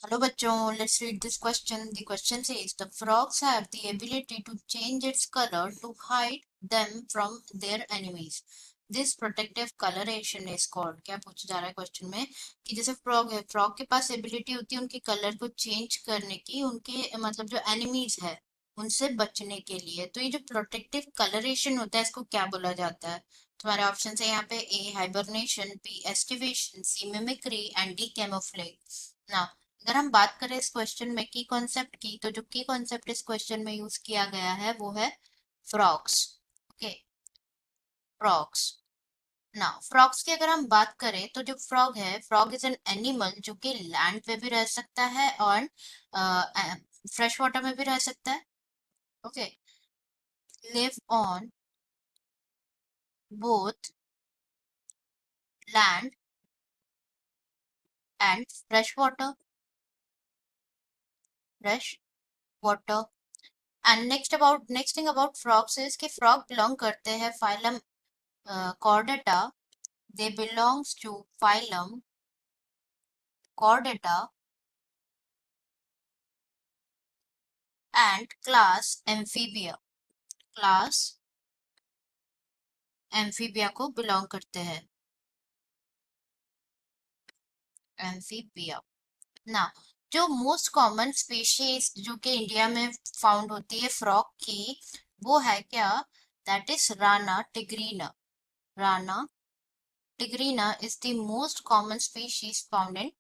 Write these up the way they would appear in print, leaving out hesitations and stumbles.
Hello bachon, let's read this question. The question says the frogs have the ability to change its color to hide them from their enemies. This protective coloration is called. क्या पूछा जा रहा है question में कि जैसे frog है, frog के पास एबिलिटी होती है उनके कलर को चेंज करने की, उनके मतलब जो एनिमीज है उनसे बचने के लिए। तो ये जो प्रोटेक्टिव कलरेशन होता है इसको क्या बोला जाता है? तुम्हारे ऑप्शन है यहाँ पे: A hibernation, B aestivation, C mimicry and D camouflage. ना, अगर हम बात करें इस क्वेश्चन में की कॉन्सेप्ट की, तो जो की कॉन्सेप्ट इस क्वेश्चन में यूज किया गया है वो है फ्रॉक्स। Okay, frogs. ना, फ्रॉक्स की अगर हम बात करें तो जो फ्रॉग है, फ्रॉग इज एन एनिमल जो कि लैंड पे भी रह सकता है और फ्रेश वाटर में भी रह सकता है। Okay, live on both land and fresh water. And next thing about frogs is कि फ्रॉग बिलोंग करते हैं phylum Chordata. They belongs to phylum Chordata and class Amphibia. Class amphibia को बिलोंग करते हैं, एम्फीबिया। ना, जो मोस्ट कॉमन स्पीशीज जो कि इंडिया में फाउंड होती है फ्रॉग की, वो है क्या? That is rana tigrina. Rana tigrina is the most common species found in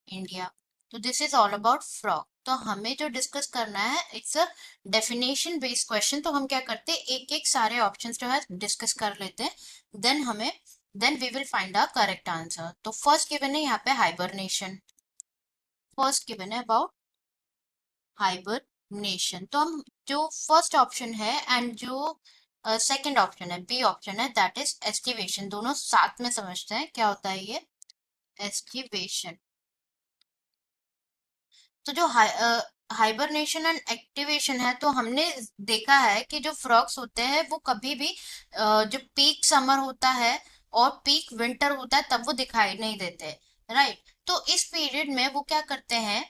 India. तो this is all about frog. तो हमें जो डिस्कस करना है it's a definition based question. तो हम क्या करते हैं, एक एक सारे ऑप्शंस जो है डिस्कस कर लेते हैं, then we will find a correct answer. तो फर्स्ट गिवन है यहाँ पे हाइबरनेशन। फर्स्ट गिवन है अबाउट हाइबरनेशन। तो हम जो फर्स्ट ऑप्शन है एंड जो सेकंड ऑप्शन है, बी ऑप्शन है, दैट इज एस्टिवेशन। दोनों साथ में समझते हैं क्या होता है ये एस्टिवेशन। तो जो हाइबरनेशन एंड एक्टिवेशन है, तो हमने देखा है कि जो फ्रॉग्स होते हैं वो कभी भी जो पीक समर होता है और पीक विंटर होता है तब वो दिखाई नहीं देते, राइट? तो इस पीरियड में वो क्या करते हैं,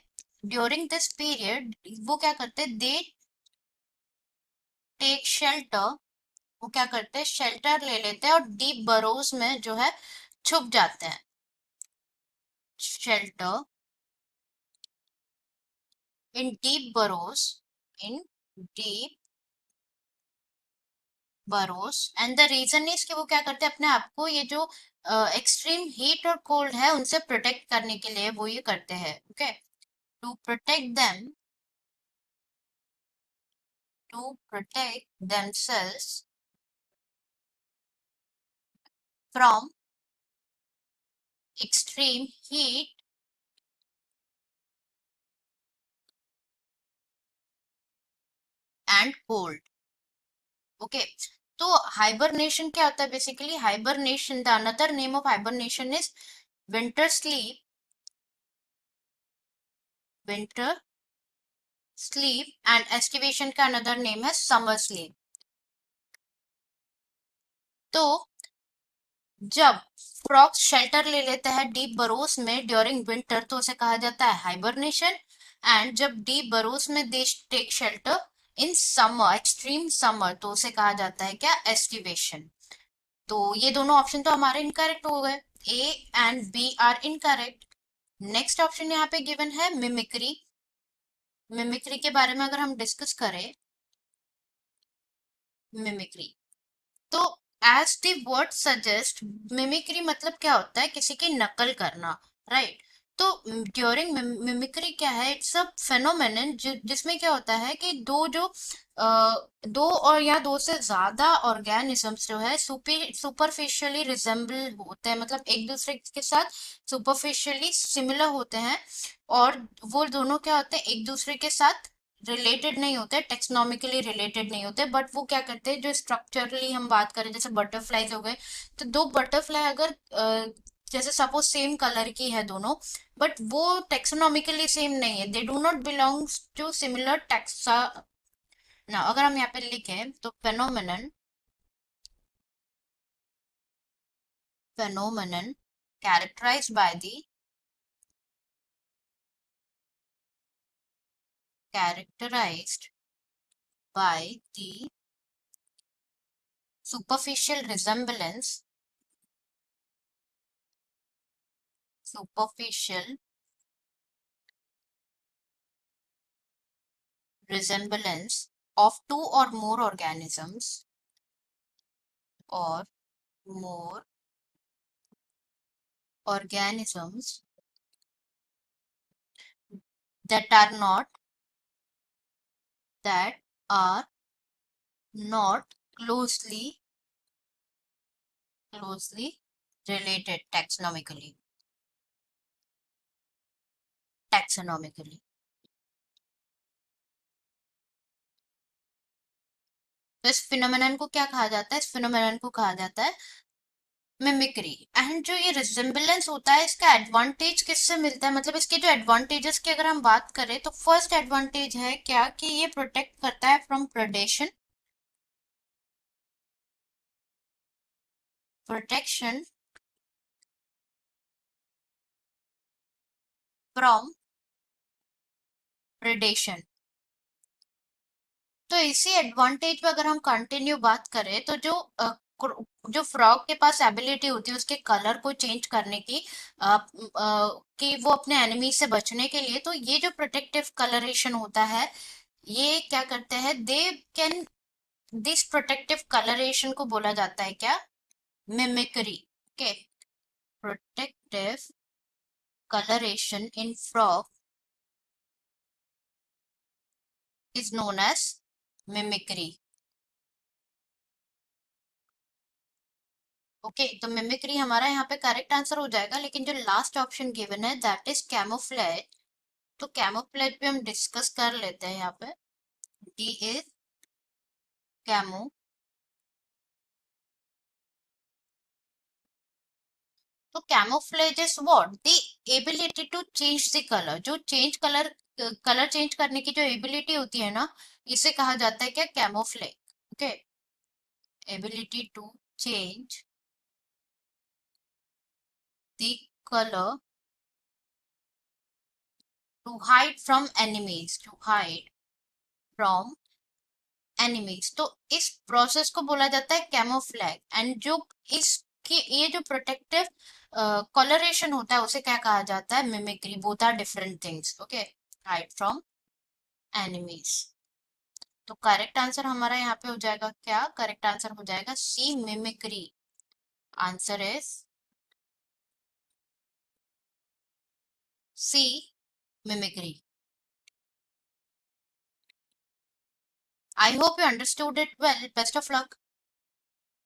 ड्यूरिंग दिस पीरियड वो क्या करते हैं, दे टेक शेल्टर। वो क्या करते हैं, शेल्टर ले लेते हैं और डीप बरोज में जो है छुप जाते हैं। Shelter in deep burrows, in deep burrows. And the reason is कि वो क्या करते हैं, अपने आप को ये जो एक्सट्रीम हीट और कोल्ड है उनसे प्रोटेक्ट करने के लिए वो ये करते हैं। Okay, to protect them, to protect themselves from extreme heat and cold. Okay, तो हाइबरनेशन क्या होता है? Basically hibernation, the another name of hibernation is winter sleep. Winter sleep and aestivation का अनदर नेम है समर स्लीप। तो जब frogs shelter ले लेते हैं डीप बरोस में ड्यूरिंग विंटर तो उसे कहा जाता है हाइबरनेशन। एंड जब डीप बरोस में they take shelter in summer, extreme summer, तो उसे कहा जाता है क्या, एस्टिवेशन। तो ये दोनों ऑप्शन तो हमारे इनकरेक्ट हो गए, A and B are incorrect. Next option यहाँ पे गिवन है मिमिक्री। मिमिक्री के बारे में अगर हम डिस्कस करें, मिमिक्री, तो as the word suggest, mimicry मतलब क्या होता है, किसी की नकल करना, राइट? तो ड्यूरिंग मिमिक्री क्या है, इट्स अ फेनोमेनन जिसमें क्या होता है कि दो और या दो से ज्यादा ऑर्गेनिजम्स जो है सुपरफिशियली रिजेंबल होते हैं, मतलब एक दूसरे के साथ सुपरफिशियली सिमिलर होते हैं। और वो दोनों क्या होते हैं, एक दूसरे के साथ रिलेटेड नहीं होते, टेक्सोनॉमिकली रिलेटेड नहीं होते, बट वो क्या करते हैं, जो स्ट्रक्चरली हम बात करें जैसे बटरफ्लाईज हो गए, तो दो बटरफ्लाई अगर जैसे सपोज सेम कलर की है दोनों, बट वो टेक्सोनॉमिकली सेम नहीं है, they do not belongs to similar taxa. ना, अगर हम यहाँ पे लिखें तो phenomenon, phenomenon characterized by the characterized by the superficial resemblance of two or more or more organisms that are not closely related taxonomically. तो इस फिनोमेनन को क्या कहा जाता है? इस फिनोमेनन को कहा जाता है मिमिक्री। एंड जो ये रिजेम्बलेंस होता है, इसका एडवांटेज किससे मिलता है? मतलब इसके जो एडवांटेजेस की अगर हम बात करें तो फर्स्ट एडवांटेज है क्या कि ये प्रोटेक्ट करता है फ्रॉम प्रोटेक्शन फ्रॉम प्रेडेशन। तो इसी एडवांटेज पे अगर हम कंटिन्यू बात करें तो जो फ्रॉग के पास एबिलिटी होती है उसके कलर को चेंज करने की, कि वो अपने एनिमी से बचने के लिए, तो ये जो प्रोटेक्टिव कलरेशन होता है ये क्या करते हैं, they can this protective colouration को बोला जाता है क्या? Mimicry. Okay, protective coloration in frog is known as mimicry. Okay, तो मिमिक्री हमारा यहाँ पे करेक्ट आंसर हो जाएगा, लेकिन जो लास्ट ऑप्शन गिवन है दैट इज कैमोफ्लेज। तो कैमोफ्लेज भी हम डिस्कस कर लेते हैं यहाँ पे। D is camo. तो camouflage is what? The ability to change the colour. जो कलर चेंज करने की जो एबिलिटी होती है ना, इसे कहा जाता है क्या? Camouflage. Okay, ability to change the colour to hide from enemies, तो इस प्रोसेस को बोला जाता है कैमोफ्लैग। एंड जो इसकी ये जो प्रोटेक्टिव कलरेशन होता है उसे क्या कहा जाता है? Mimicry. Both are different things. Okay, hide from enemies. तो करेक्ट आंसर हमारा यहाँ पे हो जाएगा क्या? करेक्ट आंसर हो जाएगा C, mimicry. Answer is C, mimicry. I hope you understood it well. Best of luck.